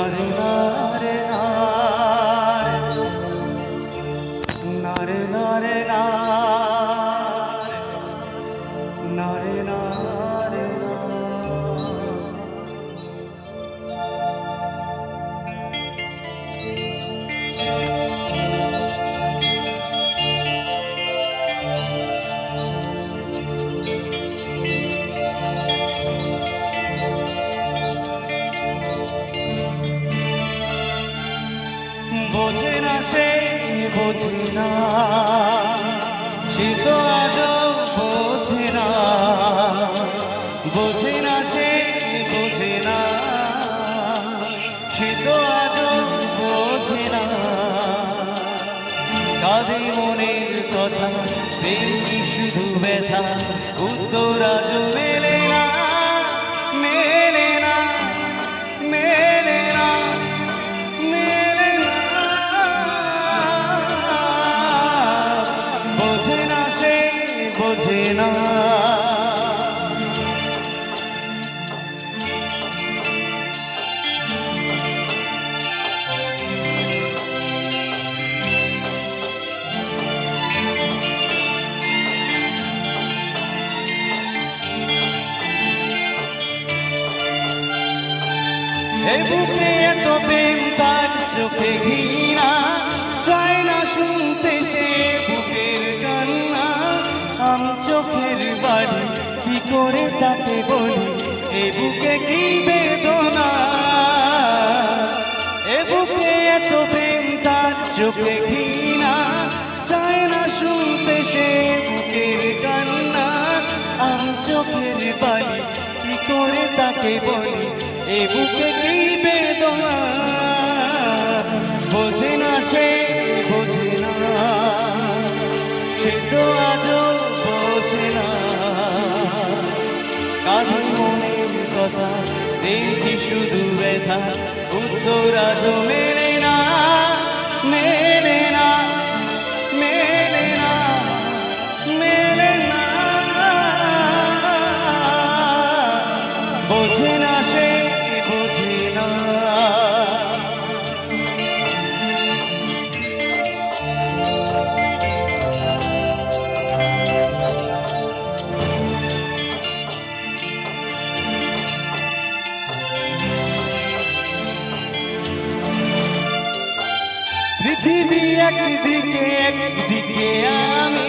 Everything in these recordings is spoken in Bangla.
নারে নারে নারে নারে নারে নারে বোঝে না সে বোঝে না সে তো আজও বোঝে না বোঝে না সে বোঝে না সে তো আজও বোঝে না কাঁদে মনের কথা প্রেম শুধু ব্যথা উত্তর আজও মেলে না মেলে না মেলে না মেলে না বোঝে না সে বোঝে না বুকে এত প্রেম তার চোখে ঘৃণা চায় না শুনতে সে বুকের কান্না আমি চোখের বাড়ি কি করে তাকে বলি এ বুকে কি বেদনা এ বুকে এত প্রেম তার চোখে ঘৃণা চায় না শুনতে সে বুকের কান্না আমি চোখের বাড়ি কি করে তাকে বলি এ বুকে কি বেদনা বোঝে না সে বোঝে না সে তো আজও বোঝে না কাঁধে মনের কথা দেখি শুধু ব্যথা উত্তর আজও মেলে না মেলে না মেলে না মেলে না বোঝে না সে বোঝে না পৃথিবী একদিকে একদিকে আমি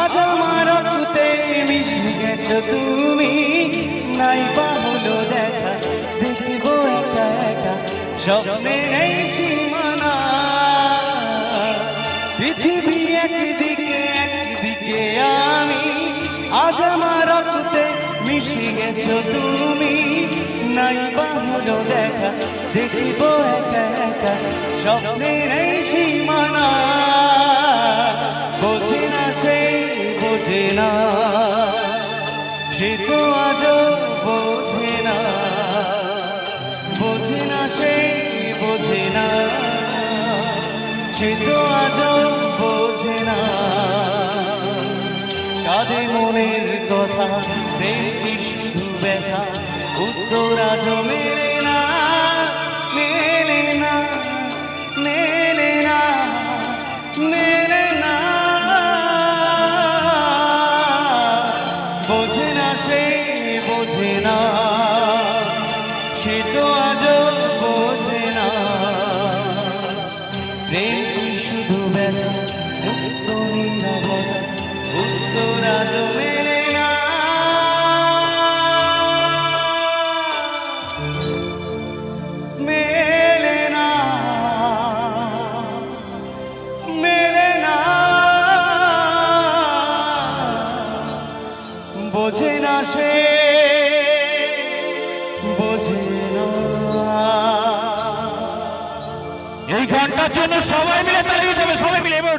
আজ আমার রক্তে মিশে গেছো তুমি নাই বা হলো দেখা দেখবো একা একা স্বপ্নে নেই সীমানা পৃথিবী একদিকে একদিকে আমি আজ আমার রক্তে মিশে গেছো তুমি নাই বা হলো দেখা দেখবো একা একা স্বপ্নে নেই সীমানা বোঝে না সে বোঝে না সে তো আজও বোঝে না বোঝে না সে বোঝে না সে তো আজও বোঝে না কাঁধে মনের কথা প্রেম শুধু ব্যথা উত্তর আজও মেলে না মেলে না মেলে না মেলে না বোঝে না সে বোঝে না সে তো আজও বোঝে না প্রেম শুধু ব্যথা উত্তর আজও মেলে না মেলে না মেলে না বোঝে না সে বোঝে না এই গানটার জন্য সবাই মিলে তালি দিতে হবে, সবাই মিলে এবার